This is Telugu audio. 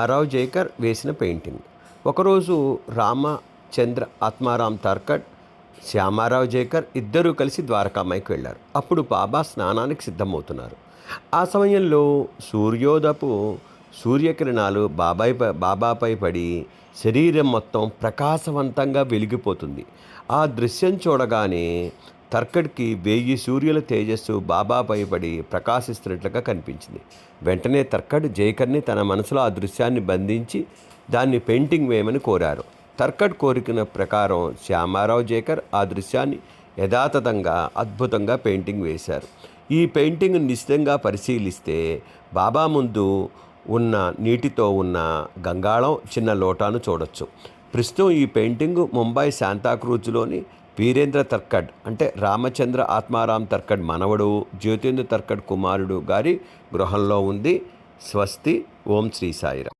ఆరావ్ జైకర్ వేసిన పెయింటింగ్. ఒకరోజు రామచంద్ర ఆత్మారాం తార్కడ్, శ్యామారావు జైకర్ ఇద్దరూ కలిసి ద్వారకామాయికి వెళ్ళారు. అప్పుడు బాబా స్నానానికి సిద్ధమవుతున్నారు. ఆ సమయంలో సూర్యోదపు సూర్యకిరణాలు బాబాపై పడి శరీరం మొత్తం ప్రకాశవంతంగా వెలిగిపోతుంది. ఆ దృశ్యం చూడగానే తర్కడ్కి 1000 సూర్యుల తేజస్సు బాబాపై పడి ప్రకాశిస్తున్నట్లుగా కనిపించింది. వెంటనే తర్కడ్ జైకర్ని తన మనసులో ఆ దృశ్యాన్ని బంధించి దాన్ని పెయింటింగ్ వేయమని కోరారు. తర్కడ్ కోరిక ప్రకారం శ్యామారావు జైకర్ ఆ దృశ్యాన్ని యథాతథంగా అద్భుతంగా పెయింటింగ్ వేశారు. ఈ పెయింటింగ్ నిశ్చితంగా పరిశీలిస్తే బాబా ముందు ఉన్న నీటితో ఉన్న గంగాళం, చిన్న లోటాను చూడొచ్చు. ప్రస్తుతం ఈ పెయింటింగ్ ముంబై శాంతాక్రూజ్లోని వీరేంద్ర తర్కడ్ అంటే రామచంద్ర ఆత్మారాం తర్కడ్ మనవడు, జ్యోతేంద్ర తర్కడ్ కుమారుడు గారి గృహంలో ఉంది. స్వస్తి. ఓం శ్రీ సాయిరామ్.